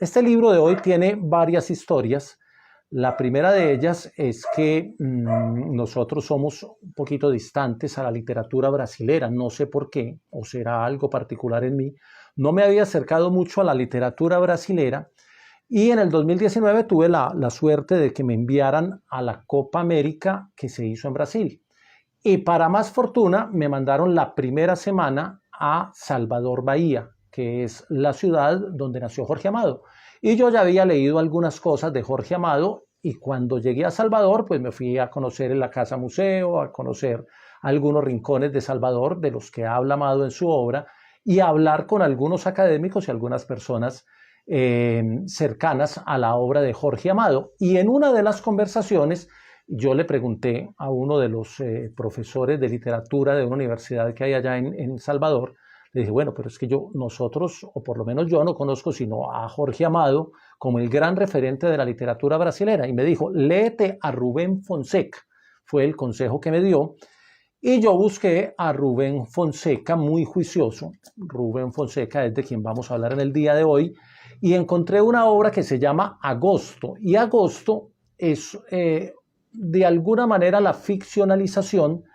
Este libro de hoy tiene varias historias. La primera de ellas es que nosotros somos un poquito distantes a la literatura brasilera, no sé por qué, o será algo particular en mí. No me había acercado mucho a la literatura brasilera y en el 2019 tuve la suerte de que me enviaran a la Copa América que se hizo en Brasil. Y para más fortuna me mandaron la primera semana a Salvador Bahía, que es la ciudad donde nació Jorge Amado. Y yo ya había leído algunas cosas de Jorge Amado y cuando llegué a Salvador, pues me fui a conocer en la Casa Museo, a conocer algunos rincones de Salvador de los que habla Amado en su obra y a hablar con algunos académicos y algunas personas cercanas a la obra de Jorge Amado. Y en una de las conversaciones yo le pregunté a uno de los profesores de literatura de una universidad que hay allá en Salvador, le dije, bueno, pero es que nosotros, o por lo menos yo no conozco sino a Jorge Amado como el gran referente de la literatura brasilera. Y me dijo, léete a Rubén Fonseca, fue el consejo que me dio. Y yo busqué a Rubén Fonseca, muy juicioso. Rubén Fonseca es de quien vamos a hablar en el día de hoy. Y encontré una obra que se llama Agosto. Y Agosto es de alguna manera la ficcionalización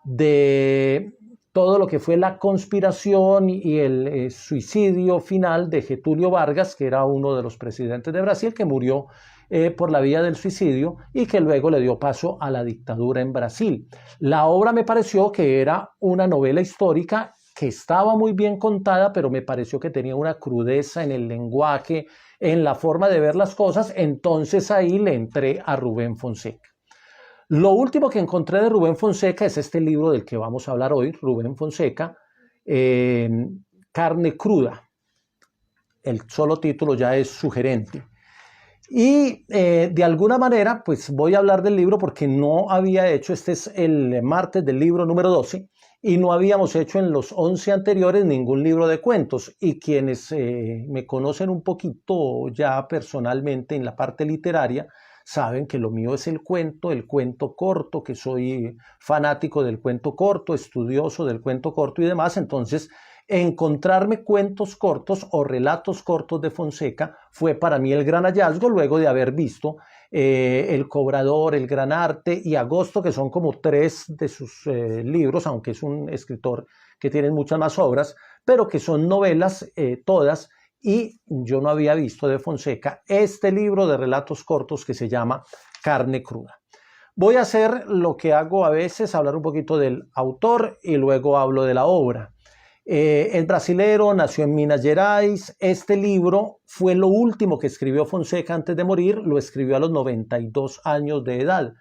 de todo lo que fue la conspiración y el suicidio final de Getúlio Vargas, que era uno de los presidentes de Brasil, que murió por la vía del suicidio y que luego le dio paso a la dictadura en Brasil. La obra me pareció que era una novela histórica que estaba muy bien contada, pero me pareció que tenía una crudeza en el lenguaje, en la forma de ver las cosas, entonces ahí le entré a Rubén Fonseca. Lo último que encontré de Rubén Fonseca es este libro del que vamos a hablar hoy, Rubén Fonseca, Carne Cruda. El solo título ya es sugerente. Y de alguna manera, pues voy a hablar del libro porque no había hecho, este es el martes del libro número 12, y no habíamos hecho en los 11 anteriores ningún libro de cuentos. Y quienes me conocen un poquito ya personalmente en la parte literaria, saben que lo mío es el cuento corto, que soy fanático del cuento corto, estudioso del cuento corto y demás. Entonces, encontrarme cuentos cortos o relatos cortos de Fonseca fue para mí el gran hallazgo luego de haber visto El Cobrador, El Gran Arte y Agosto, que son como tres de sus libros, aunque es un escritor que tiene muchas más obras, pero que son novelas todas. Y yo no había visto de Fonseca este libro de relatos cortos que se llama Carne Cruda. Voy a hacer lo que hago a veces, hablar un poquito del autor y luego hablo de la obra. Es brasilero, nació en Minas Gerais. Este libro fue lo último que escribió Fonseca antes de morir, lo escribió a los 92 años de edad.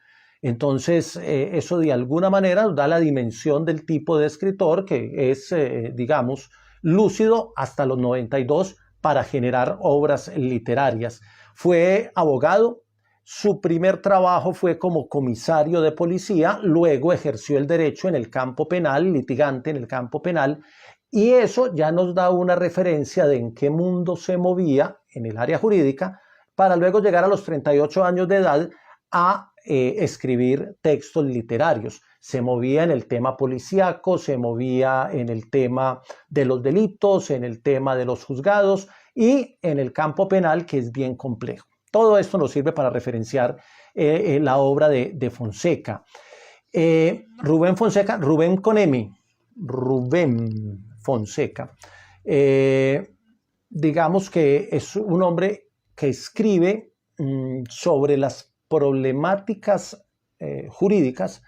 Entonces, eso de alguna manera da la dimensión del tipo de escritor que es, digamos, lúcido hasta los 92 para generar obras literarias. Fue abogado, su primer trabajo fue como comisario de policía, luego ejerció el derecho en el campo penal, litigante en el campo penal, y eso ya nos da una referencia de en qué mundo se movía en el área jurídica para luego llegar a los 38 años de edad a escribir textos literarios. Se movía en el tema policíaco, se movía en el tema de los delitos, en el tema de los juzgados y en el campo penal, que es bien complejo. Todo esto nos sirve para referenciar la obra de Fonseca. Rubén Fonseca, Rubén con M, Rubén Fonseca. Digamos que es un hombre que escribe sobre las problemáticas jurídicas,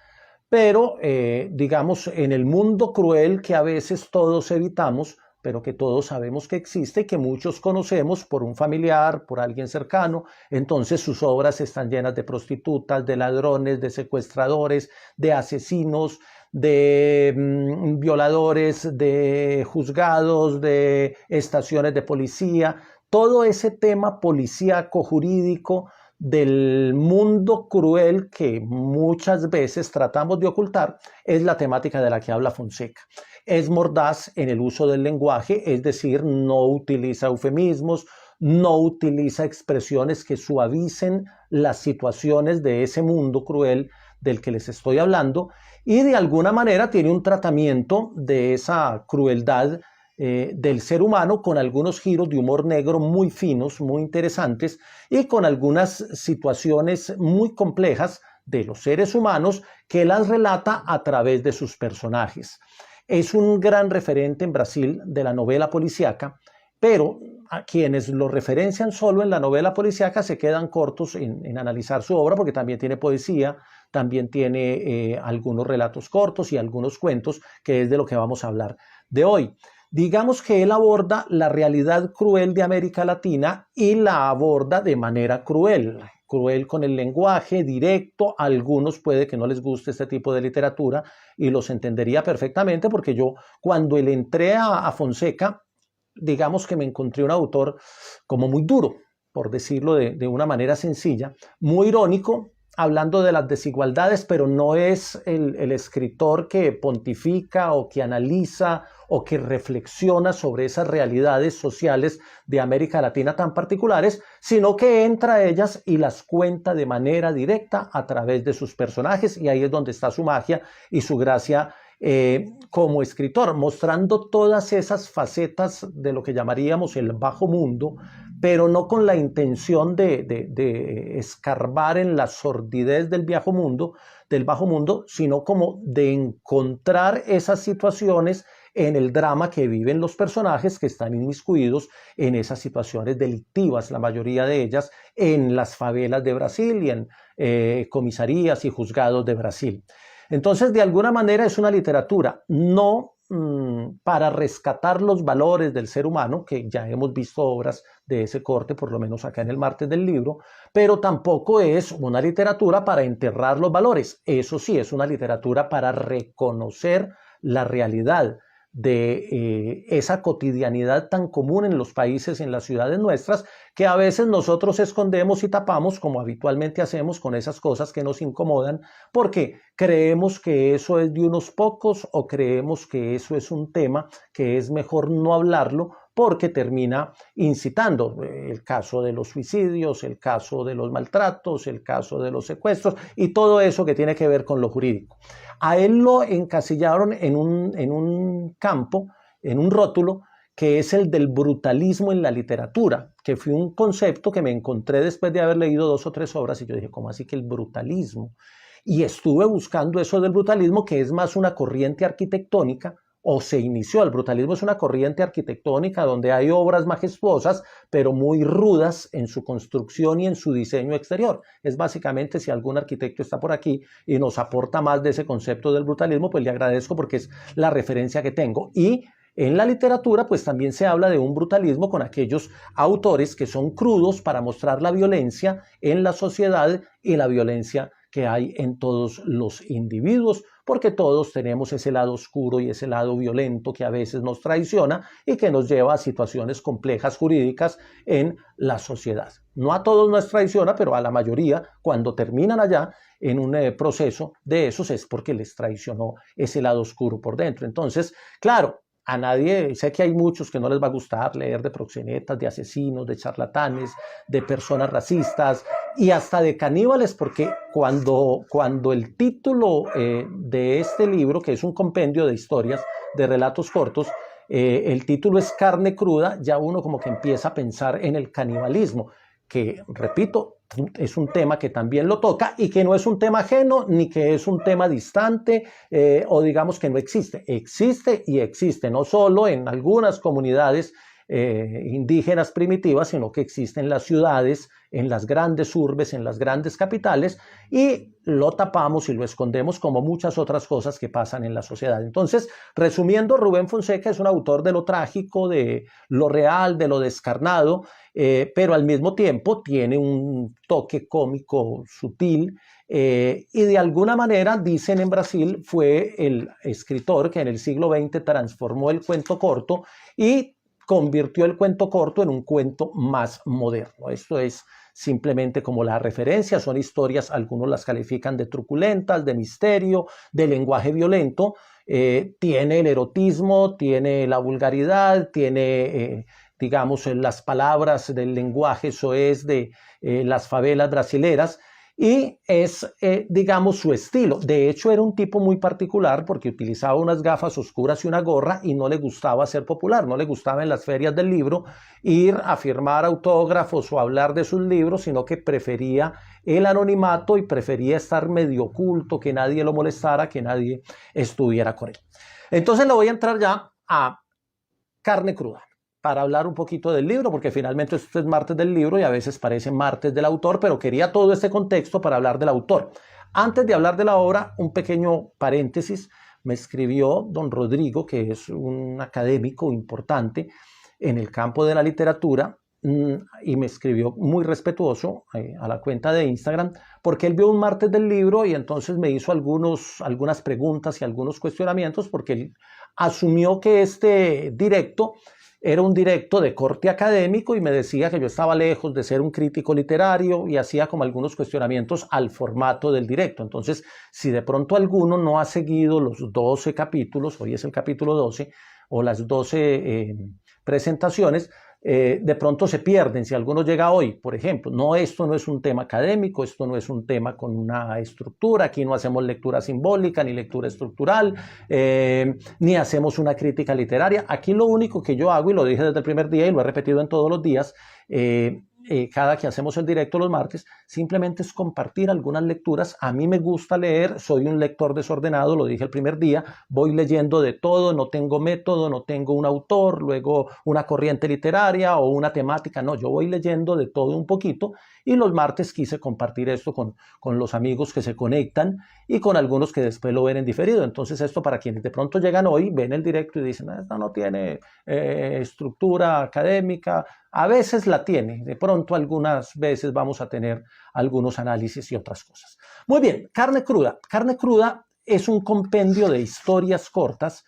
pero digamos en el mundo cruel que a veces todos evitamos, pero que todos sabemos que existe y que muchos conocemos por un familiar, por alguien cercano. Entonces sus obras están llenas de prostitutas, de ladrones, de secuestradores, de asesinos, de violadores, de juzgados, de estaciones de policía. Todo ese tema policíaco, jurídico, del mundo cruel que muchas veces tratamos de ocultar, es la temática de la que habla Fonseca. Es mordaz en el uso del lenguaje, es decir, no utiliza eufemismos, no utiliza expresiones que suavicen las situaciones de ese mundo cruel del que les estoy hablando, y de alguna manera tiene un tratamiento de esa crueldad del ser humano, con algunos giros de humor negro muy finos, muy interesantes, y con algunas situaciones muy complejas de los seres humanos que las relata a través de sus personajes. Es un gran referente en Brasil de la novela policíaca, pero a quienes lo referencian solo en la novela policíaca se quedan cortos en analizar su obra, porque también tiene poesía, también tiene algunos relatos cortos y algunos cuentos, que es de lo que vamos a hablar de hoy. Digamos que él aborda la realidad cruel de América Latina y la aborda de manera cruel con el lenguaje directo. A algunos puede que no les guste este tipo de literatura y los entendería perfectamente, porque yo cuando le entré a Fonseca, digamos que me encontré un autor como muy duro, por decirlo de una manera sencilla, muy irónico, hablando de las desigualdades, pero no es el escritor que pontifica o que analiza o que reflexiona sobre esas realidades sociales de América Latina tan particulares, sino que entra a ellas y las cuenta de manera directa a través de sus personajes, y ahí es donde está su magia y su gracia como escritor, mostrando todas esas facetas de lo que llamaríamos el bajo mundo, pero no con la intención de escarbar en la sordidez del bajo mundo, sino como de encontrar esas situaciones en el drama que viven los personajes que están inmiscuidos en esas situaciones delictivas, la mayoría de ellas en las favelas de Brasil y en comisarías y juzgados de Brasil. Entonces, de alguna manera es una literatura no para rescatar los valores del ser humano, que ya hemos visto obras de ese corte, por lo menos acá en el Martes del Libro, pero tampoco es una literatura para enterrar los valores. Eso sí, es una literatura para reconocer la realidad de esa cotidianidad tan común en los países, en las ciudades nuestras, que a veces nosotros escondemos y tapamos, como habitualmente hacemos con esas cosas que nos incomodan, porque creemos que eso es de unos pocos o creemos que eso es un tema que es mejor no hablarlo, porque termina incitando. El caso de los suicidios, el caso de los maltratos, el caso de los secuestros y todo eso que tiene que ver con lo jurídico. A él lo encasillaron en un campo, en un rótulo, que es el del brutalismo en la literatura, que fue un concepto que me encontré después de haber leído 2 o 3 obras, y yo dije, ¿cómo así que el brutalismo? Y estuve buscando eso del brutalismo, que es más una corriente arquitectónica, o se inició. El brutalismo es una corriente arquitectónica donde hay obras majestuosas, pero muy rudas en su construcción y en su diseño exterior. Es básicamente, si algún arquitecto está por aquí y nos aporta más de ese concepto del brutalismo, pues le agradezco, porque es la referencia que tengo. Y en la literatura, pues también se habla de un brutalismo con aquellos autores que son crudos para mostrar la violencia en la sociedad y la violencia que hay en todos los individuos, porque todos tenemos ese lado oscuro y ese lado violento que a veces nos traiciona y que nos lleva a situaciones complejas jurídicas en la sociedad. No a todos nos traiciona, pero a la mayoría, cuando terminan allá en un proceso de esos, es porque les traicionó ese lado oscuro por dentro. Entonces, claro, a nadie, sé que hay muchos que no les va a gustar leer de proxenetas, de asesinos, de charlatanes, de personas racistas y hasta de caníbales, porque cuando el título de este libro, que es un compendio de historias, de relatos cortos, el título es Carne Cruda, ya uno como que empieza a pensar en el canibalismo, que, repito, es un tema que también lo toca y que no es un tema ajeno ni que es un tema distante o digamos que no existe. Existe y existe, no solo en algunas comunidades indígenas primitivas, sino que existe en las ciudades, en las grandes urbes, en las grandes capitales, y lo tapamos y lo escondemos como muchas otras cosas que pasan en la sociedad. Entonces, resumiendo, Rubén Fonseca es un autor de lo trágico, de lo real, de lo descarnado, pero al mismo tiempo tiene un toque cómico sutil, y de alguna manera, dicen en Brasil, fue el escritor que en el siglo XX transformó el cuento corto y convirtió el cuento corto en un cuento más moderno. Esto es simplemente como la referencia, son historias, algunos las califican de truculentas, de misterio, de lenguaje violento, tiene el erotismo, tiene la vulgaridad, tiene digamos las palabras del lenguaje soez de las favelas brasileras, y es, digamos, su estilo. De hecho, era un tipo muy particular porque utilizaba unas gafas oscuras y una gorra y no le gustaba ser popular, no le gustaba en las ferias del libro ir a firmar autógrafos o hablar de sus libros, sino que prefería el anonimato y prefería estar medio oculto, que nadie lo molestara, que nadie estuviera con él. Entonces le voy a entrar ya a carne cruda para hablar un poquito del libro, porque finalmente esto es martes del libro y a veces parece martes del autor, pero quería todo este contexto para hablar del autor. Antes de hablar de la obra, un pequeño paréntesis. Me escribió don Rodrigo, que es un académico importante en el campo de la literatura, y me escribió muy respetuoso a la cuenta de Instagram, porque él vio un martes del libro y entonces me hizo algunas preguntas y algunos cuestionamientos, porque él asumió que este directo era un directo de corte académico y me decía que yo estaba lejos de ser un crítico literario y hacía como algunos cuestionamientos al formato del directo. Entonces, si de pronto alguno no ha seguido los 12 capítulos, hoy es el capítulo 12, o las 12 presentaciones, de pronto se pierden. Si alguno llega hoy, por ejemplo, esto no es un tema académico, esto no es un tema con una estructura, aquí no hacemos lectura simbólica ni lectura estructural, ni hacemos una crítica literaria. Aquí lo único que yo hago, y lo dije desde el primer día y lo he repetido en todos los días, cada que hacemos el directo los martes, simplemente es compartir algunas lecturas. A mí me gusta leer, soy un lector desordenado, lo dije el primer día, voy leyendo de todo, no tengo método, no tengo un autor, luego una corriente literaria o una temática, no, yo voy leyendo de todo un poquito, y los martes quise compartir esto con los amigos que se conectan y con algunos que después lo ven en diferido. Entonces esto para quienes de pronto llegan hoy, ven el directo y dicen, esto no tiene estructura académica. A veces la tiene, de pronto algunas veces vamos a tener algunos análisis y otras cosas. Muy bien, Carne Cruda. Carne Cruda es un compendio de historias cortas,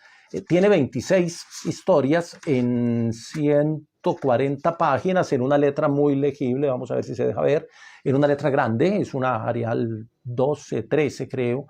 tiene 26 historias en 140 páginas, en una letra muy legible, vamos a ver si se deja ver, en una letra grande, es una Arial 12, 13 creo,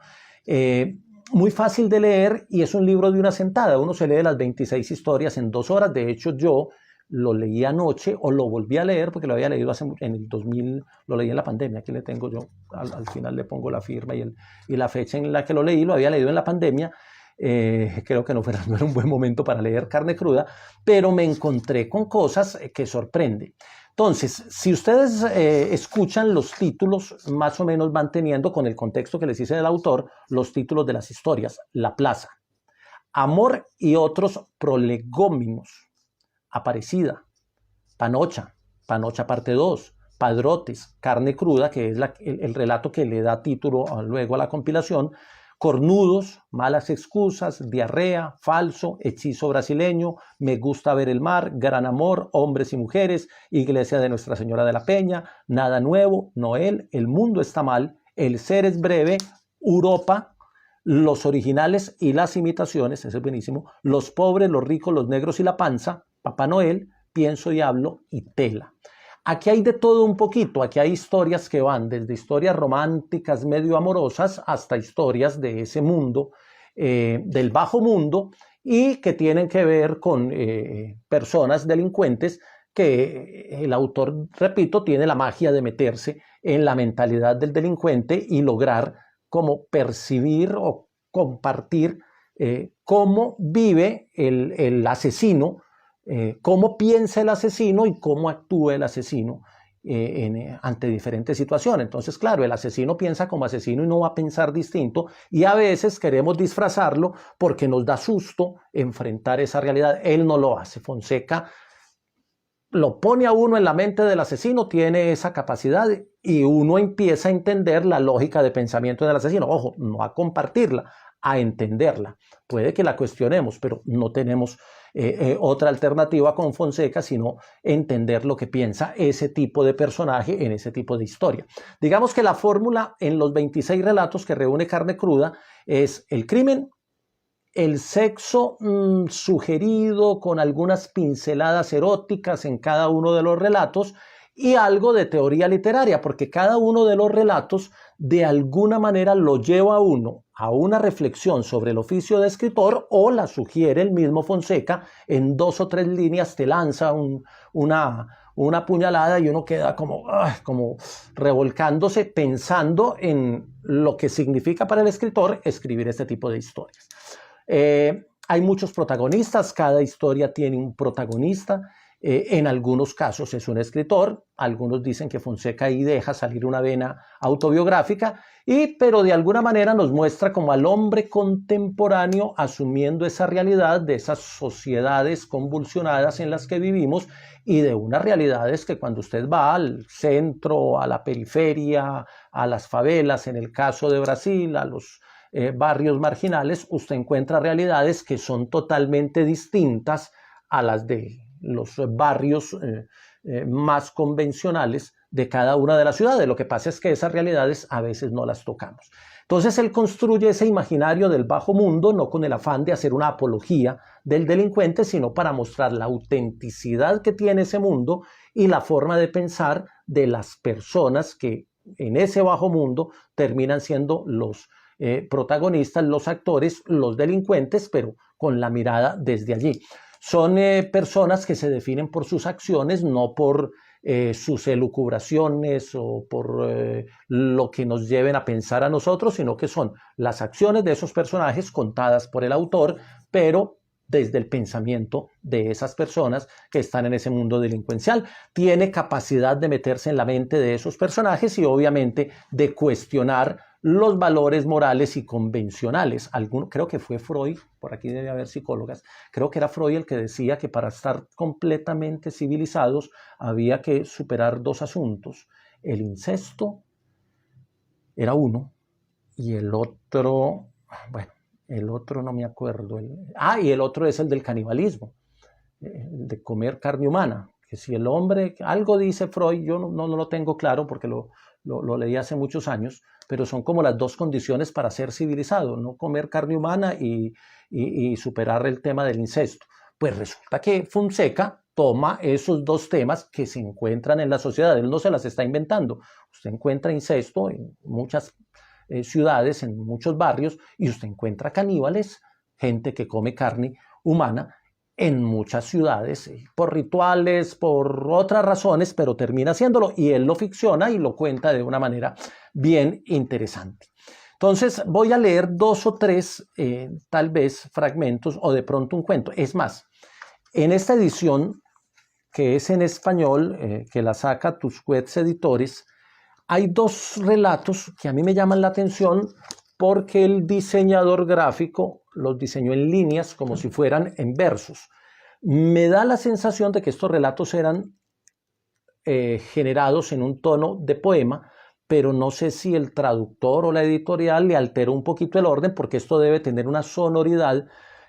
muy fácil de leer y es un libro de una sentada. Uno se lee las 26 historias en 2 horas. De hecho, yo lo leí anoche o lo volví a leer porque lo había leído en el 2000, lo leí en la pandemia. Aquí le tengo yo, al final le pongo la firma y la fecha en la que lo leí. Lo había leído en la pandemia. Creo que no era un buen momento para leer Carne Cruda, pero me encontré con cosas que sorprenden. Entonces, si ustedes escuchan los títulos, más o menos van teniendo, con el contexto que les hice del autor, los títulos de las historias. La Plaza, Amor y otros prolegómenos, Aparecida, Panocha, Panocha parte 2, Padrotes, Carne Cruda, que es el relato que le da título luego a la compilación, Cornudos, Malas Excusas, Diarrea, Falso, Hechizo Brasileño, Me Gusta Ver el Mar, Gran Amor, Hombres y Mujeres, Iglesia de Nuestra Señora de la Peña, Nada Nuevo, Noel, El Mundo Está Mal, El Ser es Breve, Europa, Los Originales y las Imitaciones, ese es buenísimo, Los Pobres, los Ricos, los Negros y la Panza, Papá Noel, Pienso y Hablo y Tela. Aquí hay de todo un poquito, aquí hay historias que van desde historias románticas medio amorosas hasta historias de ese mundo, del bajo mundo, y que tienen que ver con personas delincuentes que el autor, repito, tiene la magia de meterse en la mentalidad del delincuente y lograr como percibir o compartir cómo vive el asesino, cómo piensa el asesino y cómo actúa el asesino ante diferentes situaciones. Entonces, claro, el asesino piensa como asesino y no va a pensar distinto, y a veces queremos disfrazarlo porque nos da susto enfrentar esa realidad. Él no lo hace. Fonseca lo pone a uno en la mente del asesino, tiene esa capacidad y uno empieza a entender la lógica de pensamiento del asesino. Ojo, no a compartirla, a entenderla. Puede que la cuestionemos, pero no tenemos otra alternativa con Fonseca, sino entender lo que piensa ese tipo de personaje en ese tipo de historia. Digamos que la fórmula en los 26 relatos que reúne Carne Cruda es el crimen, el sexo sugerido con algunas pinceladas eróticas en cada uno de los relatos y algo de teoría literaria, porque cada uno de los relatos de alguna manera lo lleva a uno a una reflexión sobre el oficio de escritor, o la sugiere el mismo Fonseca, en 2 o 3 líneas te lanza una puñalada y uno queda como revolcándose pensando en lo que significa para el escritor escribir este tipo de historias. Hay muchos protagonistas, cada historia tiene un protagonista. En algunos casos es un escritor, algunos dicen que Fonseca ahí deja salir una vena autobiográfica, pero de alguna manera nos muestra como al hombre contemporáneo asumiendo esa realidad de esas sociedades convulsionadas en las que vivimos, y de unas realidades que cuando usted va al centro, a la periferia, a las favelas, en el caso de Brasil, a los barrios marginales, usted encuentra realidades que son totalmente distintas a las de los barrios más convencionales de cada una de las ciudades. Lo que pasa es que esas realidades a veces no las tocamos. Entonces él construye ese imaginario del bajo mundo no con el afán de hacer una apología del delincuente, sino para mostrar la autenticidad que tiene ese mundo y la forma de pensar de las personas que en ese bajo mundo terminan siendo los protagonistas, los actores, los delincuentes, pero con la mirada desde allí. Son personas que se definen por sus acciones, no por sus elucubraciones o por lo que nos lleven a pensar a nosotros, sino que son las acciones de esos personajes contadas por el autor, pero desde el pensamiento de esas personas que están en ese mundo delincuencial. Tiene capacidad de meterse en la mente de esos personajes y obviamente de cuestionar los valores morales y convencionales. Creo que fue Freud, por aquí debe haber psicólogas, creo que era Freud el que decía que para estar completamente civilizados había que superar 2 asuntos. El incesto era uno y el otro, bueno, el otro no me acuerdo. Y el otro es el del canibalismo, el de comer carne humana. Que si el hombre, algo dice Freud, yo no lo tengo claro porque lo leí hace muchos años, pero son como las 2 condiciones para ser civilizado, no comer carne humana y superar el tema del incesto. Pues resulta que Fonseca toma esos 2 temas que se encuentran en la sociedad, él no se las está inventando. Usted encuentra incesto en muchas ciudades, en muchos barrios, y usted encuentra caníbales, gente que come carne humana, en muchas ciudades, por rituales, por otras razones, pero termina haciéndolo, y él lo ficciona y lo cuenta de una manera bien interesante. Entonces voy a leer 2 o 3, tal vez, fragmentos o de pronto un cuento. Es más, en esta edición, que es en español, que la saca Tusquets Editores, hay 2 relatos que a mí me llaman la atención porque el diseñador gráfico los diseñó en líneas como si fueran en versos. Me da la sensación de que estos relatos eran generados en un tono de poema, pero no sé si el traductor o la editorial le alteró un poquito el orden, porque esto debe tener una sonoridad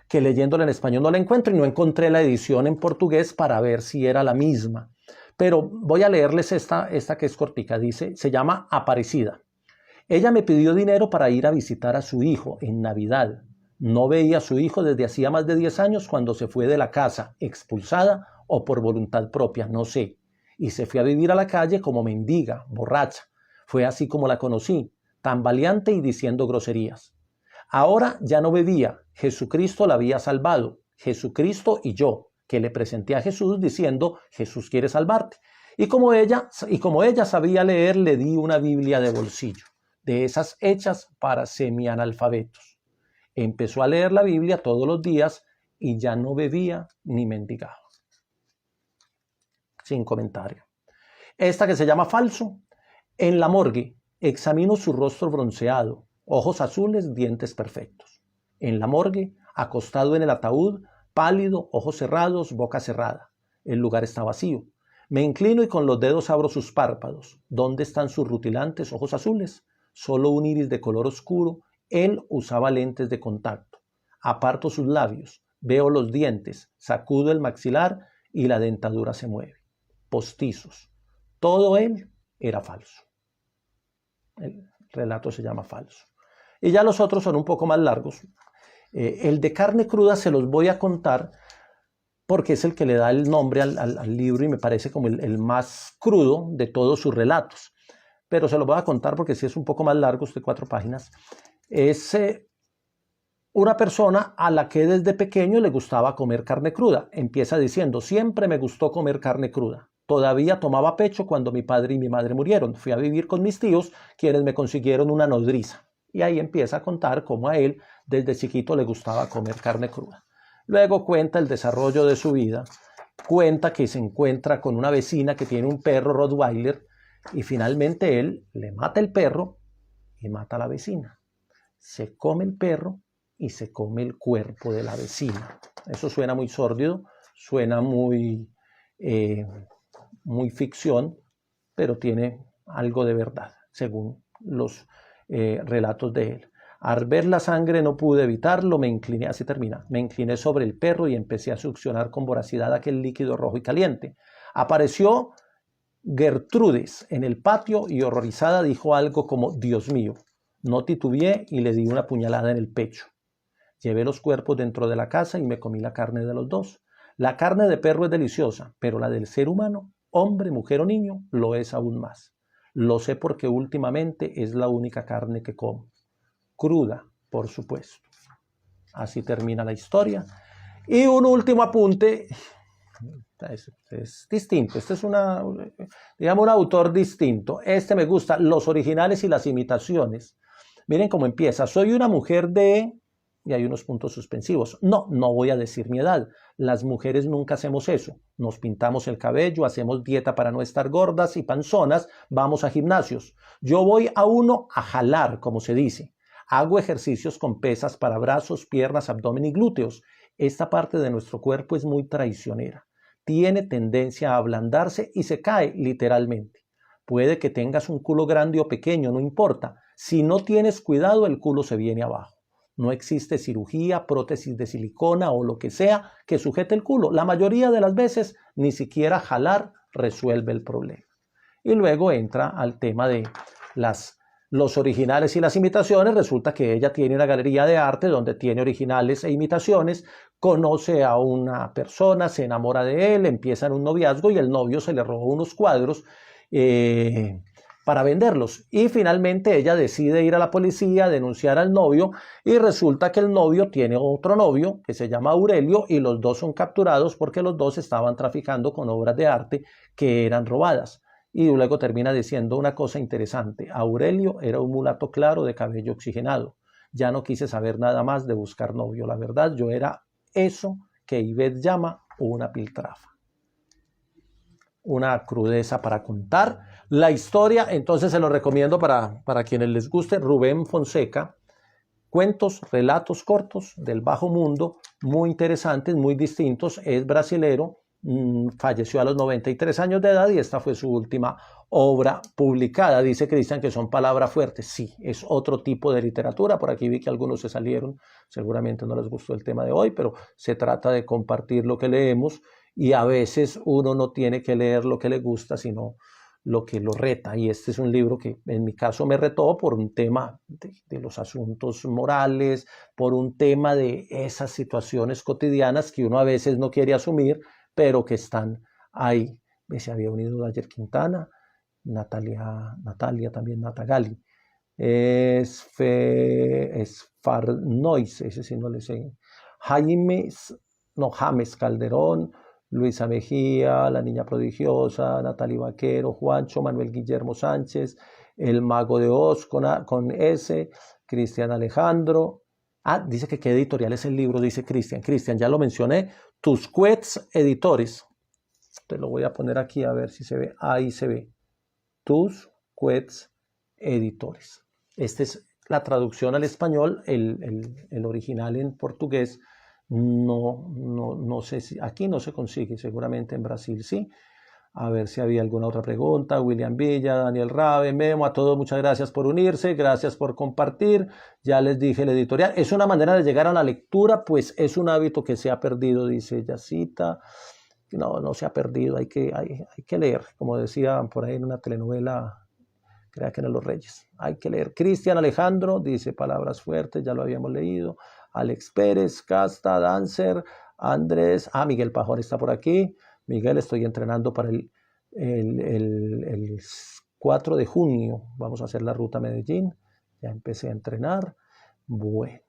que leyéndola en español no la encuentro, y no encontré la edición en portugués para ver si era la misma. Pero voy a leerles esta que es cortica. Dice, se llama Aparecida. Ella me pidió dinero para ir a visitar a su hijo en Navidad. No veía a su hijo desde hacía más de 10 años cuando se fue de la casa, expulsada o por voluntad propia, no sé. Y se fue a vivir a la calle como mendiga, borracha. Fue así como la conocí, tambaleante y diciendo groserías. Ahora ya no bebía, Jesucristo la había salvado, Jesucristo y yo, que le presenté a Jesús diciendo, Jesús quiere salvarte. Y como ella sabía leer, le di una Biblia de bolsillo, de esas hechas para semianalfabetos. Empezó a leer la Biblia todos los días y ya no bebía ni mendigaba. Sin comentario. Esta que se llama Falso. En la morgue, examino su rostro bronceado, ojos azules, dientes perfectos. En la morgue, acostado en el ataúd, pálido, ojos cerrados, boca cerrada. El lugar está vacío. Me inclino y con los dedos abro sus párpados. ¿Dónde están sus rutilantes ojos azules? Solo un iris de color oscuro. Él usaba lentes de contacto. Aparto sus labios, veo los dientes, sacudo el maxilar y la dentadura se mueve. Postizos. Todo él era falso. El relato se llama Falso. Y ya los otros son un poco más largos. El de carne cruda se los voy a contar porque es el que le da el nombre al libro y me parece como el más crudo de todos sus relatos. Pero se los voy a contar porque sí es un poco más largo, de 4 páginas. Es una persona a la que desde pequeño le gustaba comer carne cruda. Empieza diciendo, siempre me gustó comer carne cruda. Todavía tomaba pecho cuando mi padre y mi madre murieron. Fui a vivir con mis tíos, quienes me consiguieron una nodriza. Y ahí empieza a contar cómo a él desde chiquito le gustaba comer carne cruda. Luego cuenta el desarrollo de su vida, cuenta que se encuentra con una vecina que tiene un perro Rottweiler y finalmente él le mata el perro y mata a la vecina. Se come el perro y se come el cuerpo de la vecina. Eso suena muy sórdido, suena muy ficción, pero tiene algo de verdad, según los relatos de él. Al ver la sangre no pude evitarlo, me incliné, así termina, me incliné sobre el perro y empecé a succionar con voracidad aquel líquido rojo y caliente. Apareció Gertrudis en el patio y horrorizada dijo algo como, Dios mío. No titubeé y le di una puñalada en el pecho. Llevé los cuerpos dentro de la casa y me comí la carne de los dos. La carne de perro es deliciosa, pero la del ser humano, hombre, mujer o niño, lo es aún más. Lo sé porque últimamente es la única carne que como. Cruda, por supuesto. Así termina la historia. Y un último apunte, es distinto, este es un autor distinto. Este me gusta, los originales y las imitaciones. Miren cómo empieza, soy una mujer de... y hay unos puntos suspensivos. No voy a decir mi edad. Las mujeres nunca hacemos eso. Nos pintamos el cabello, hacemos dieta para no estar gordas y panzonas, vamos a gimnasios. Yo voy a uno a jalar, como se dice. Hago ejercicios con pesas para brazos, piernas, abdomen y glúteos. Esta parte de nuestro cuerpo es muy traicionera. Tiene tendencia a ablandarse y se cae literalmente. Puede que tengas un culo grande o pequeño, no importa. Si no tienes cuidado, el culo se viene abajo. No existe cirugía, prótesis de silicona o lo que sea que sujete el culo. La mayoría de las veces ni siquiera jalar resuelve el problema. Y luego entra al tema de los originales y las imitaciones. Resulta que ella tiene una galería de arte donde tiene originales e imitaciones. Conoce a una persona, se enamora de él, empiezan un noviazgo y el novio se le roba unos cuadros para venderlos. Y finalmente ella decide ir a la policía a denunciar al novio y resulta que el novio tiene otro novio que se llama Aurelio y los dos son capturados porque los dos estaban traficando con obras de arte que eran robadas. Y luego termina diciendo una cosa interesante. Aurelio era un mulato claro de cabello oxigenado. Ya no quise saber nada más de buscar novio. La verdad, yo era eso que Ivette llama una piltrafa. Una crudeza para contar la historia, entonces se lo recomiendo para quienes les guste. Rubén Fonseca, cuentos, relatos cortos del bajo mundo, muy interesantes, muy distintos. Es brasilero, falleció a los 93 años de edad y esta fue su última obra publicada. Dice Cristian que son palabras fuertes. Sí, es otro tipo de literatura. Por aquí vi que algunos se salieron, seguramente no les gustó el tema de hoy, pero se trata de compartir lo que leemos y a veces uno no tiene que leer lo que le gusta, sino lo que lo reta. Y este es un libro que en mi caso me retó por un tema de los asuntos morales, por un tema de esas situaciones cotidianas que uno a veces no quiere asumir, pero que están ahí. Se había unido Dayer Quintana, Natalia también, Natagali. Farnois, ese sí no le sé. James Calderón, Luisa Mejía, La Niña Prodigiosa, Natalie Vaquero, Juancho, Manuel Guillermo Sánchez, El Mago de Oz con S, Cristian Alejandro. Dice que qué editorial es el libro, dice Cristian. Cristian, ya lo mencioné, Tusquets Editores. Te lo voy a poner aquí a ver si se ve. Ahí se ve. Tusquets Editores. Esta es la traducción al español, el original en portugués. No sé si aquí no se consigue, seguramente en Brasil sí. A ver si había alguna otra pregunta. William Villa, Daniel Rabe, Memo, a todos muchas gracias por unirse, gracias por compartir. Ya les dije el editorial. Es una manera de llegar a la lectura, pues es un hábito que se ha perdido, dice Yacita. No se ha perdido, hay que leer, como decía por ahí en una telenovela, creo que en Los Reyes. Hay que leer. Cristian Alejandro dice palabras fuertes, ya lo habíamos leído. Alex Pérez, Casta, Dancer, Andrés, Miguel Pajón está por aquí. Miguel, estoy entrenando para el 4 de junio. Vamos a hacer la ruta a Medellín. Ya empecé a entrenar. Bueno.